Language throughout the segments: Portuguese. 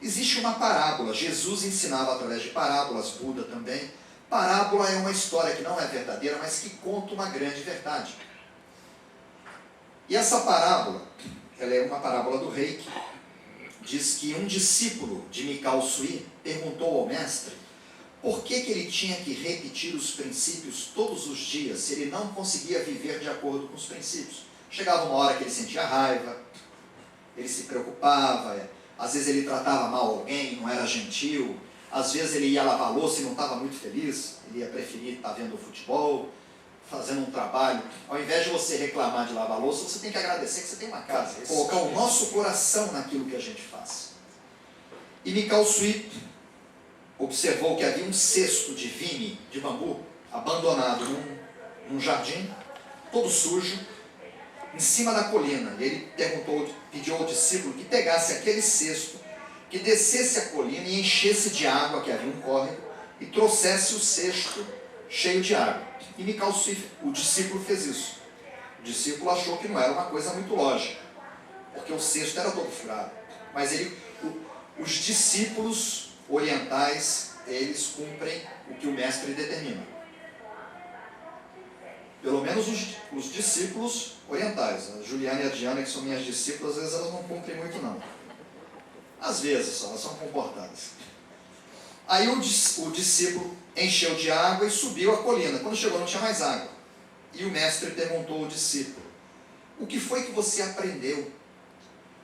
Existe uma parábola, Jesus ensinava através de parábolas, Buda também. Parábola é uma história que não é verdadeira, mas que conta uma grande verdade. E essa parábola, ela é uma parábola do Reiki, diz que um discípulo de Mikao Sui perguntou ao mestre por que ele tinha que repetir os princípios todos os dias, se ele não conseguia viver de acordo com os princípios. Chegava uma hora que ele sentia raiva, ele se preocupava, às vezes ele tratava mal alguém, não era gentil, às vezes ele ia lavar a louça e não estava muito feliz, ele ia preferir estar vendo futebol, fazendo um trabalho. Ao invés de você reclamar de lavar a louça, você tem que agradecer que você tem uma casa, colocar o nosso coração naquilo que a gente faz. E Mikao Sui observou que havia um cesto de vime, de bambu, abandonado num jardim, todo sujo, em cima da colina. E ele pediu ao discípulo que pegasse aquele cesto, que descesse a colina e enchesse de água, que havia um córrego, e trouxesse o cesto cheio de água. E Mikao Sui, o discípulo, fez isso. O discípulo achou que não era uma coisa muito lógica, porque o cesto era todo furado. Mas os discípulos orientais, eles cumprem o que o mestre determina. Pelo menos os discípulos orientais. A Juliana e a Diana, que são minhas discípulas, às vezes elas não cumprem muito não. Às vezes só, elas são comportadas. Aí o discípulo encheu de água e subiu a colina. Quando chegou não tinha mais água. E o mestre perguntou ao discípulo: o que foi que você aprendeu?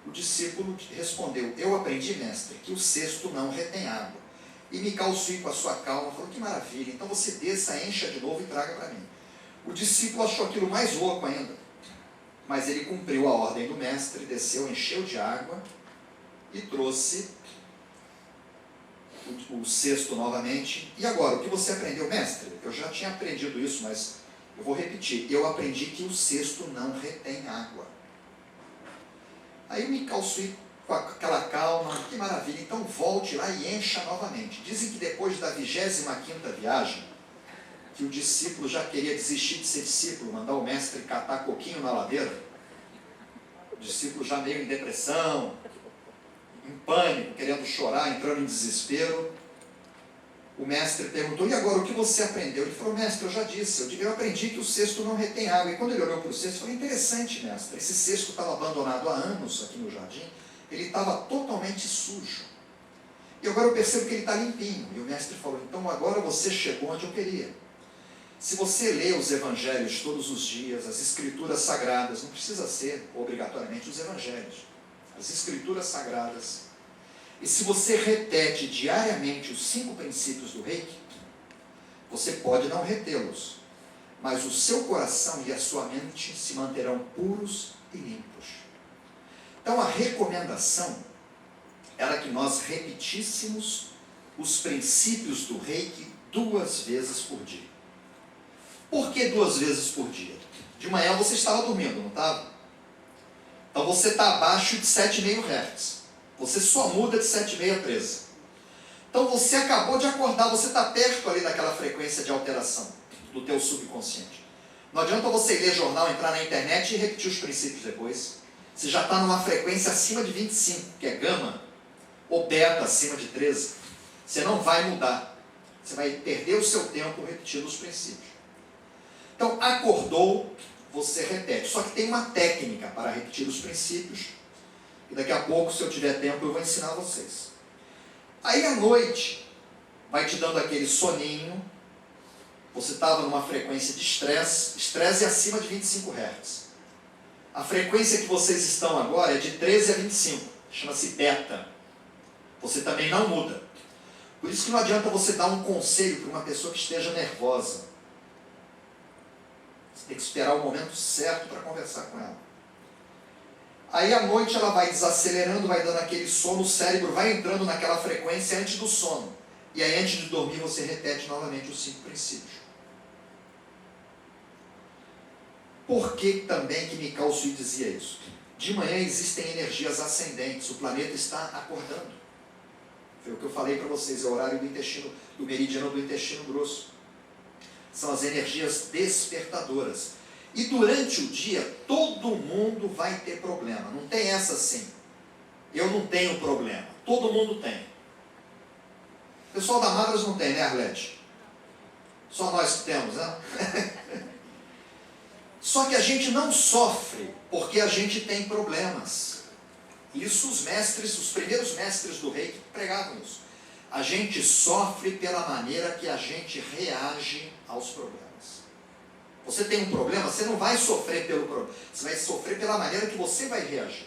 O discípulo respondeu: eu aprendi, mestre, que o cesto não retém água. E Mikao Sui, com a sua calma, falou: que maravilha, então você desça, encha de novo e traga para mim. O discípulo achou aquilo mais louco ainda, mas ele cumpriu a ordem do mestre, desceu, encheu de água e trouxe o cesto novamente. E agora, o que você aprendeu, mestre? Eu já tinha aprendido isso, mas eu vou repetir. Eu aprendi que o cesto não retém água. Aí o Mikao Sui, com aquela calma: que maravilha, então volte lá e encha novamente. Dizem que depois da 25ª viagem, que o discípulo já queria desistir de ser discípulo, mandar o mestre catar coquinho na ladeira. O discípulo já meio em depressão, em pânico, querendo chorar, entrando em desespero. O mestre perguntou: e agora, o que você aprendeu? Ele falou: mestre, eu já disse, eu aprendi que o cesto não retém água. E quando ele olhou para o cesto, ele falou: interessante, mestre, esse cesto estava abandonado há anos aqui no jardim, ele estava totalmente sujo. E agora eu percebo que ele está limpinho. E o mestre falou: então agora você chegou onde eu queria. Se você lê os evangelhos todos os dias, as escrituras sagradas, não precisa ser obrigatoriamente os evangelhos, as escrituras sagradas, e se você repete diariamente os 5 princípios do Reiki, você pode não retê-los, mas o seu coração e a sua mente se manterão puros e limpos. Então a recomendação era que nós repetíssemos os princípios do Reiki 2 vezes por dia. Por que 2 vezes por dia? De manhã você estava dormindo, não estava? Então você está abaixo de 7,5 Hz. Você só muda de 7,5 a 13. Então você acabou de acordar, você está perto ali daquela frequência de alteração do teu subconsciente. Não adianta você ler jornal, entrar na internet e repetir os princípios depois. Você já está numa frequência acima de 25, que é gama, ou beta acima de 13. Você não vai mudar. Você vai perder o seu tempo repetindo os princípios. Então, acordou, você repete. Só que tem uma técnica para repetir os princípios, e daqui a pouco, se eu tiver tempo, eu vou ensinar a vocês. Aí, à noite, vai te dando aquele soninho. Você estava numa frequência de estresse acima de 25 Hz. A frequência que vocês estão agora é de 13 a 25, chama-se beta. Você também não muda. Por isso que não adianta você dar um conselho para uma pessoa que esteja nervosa. Você tem que esperar o momento certo para conversar com ela. Aí à noite ela vai desacelerando, vai dando aquele sono, o cérebro vai entrando naquela frequência antes do sono. E aí antes de dormir você repete novamente os 5 princípios. Por que também que Mikao Sui dizia isso? De manhã existem energias ascendentes, o planeta está acordando. Foi o que eu falei para vocês, é o horário do meridiano do intestino grosso. São as energias despertadoras. E durante o dia, todo mundo vai ter problema. Não tem essa assim. Eu não tenho problema. todo mundo tem. O pessoal da Madras não tem, né, Arlete? Só nós que temos, né? Só que a gente não sofre porque a gente tem problemas. Isso os mestres, os primeiros mestres do reiki pregavam isso. A gente sofre pela maneira que a gente reage aos problemas. Você tem um problema, você não vai sofrer pelo problema, você vai sofrer pela maneira que você vai reagir.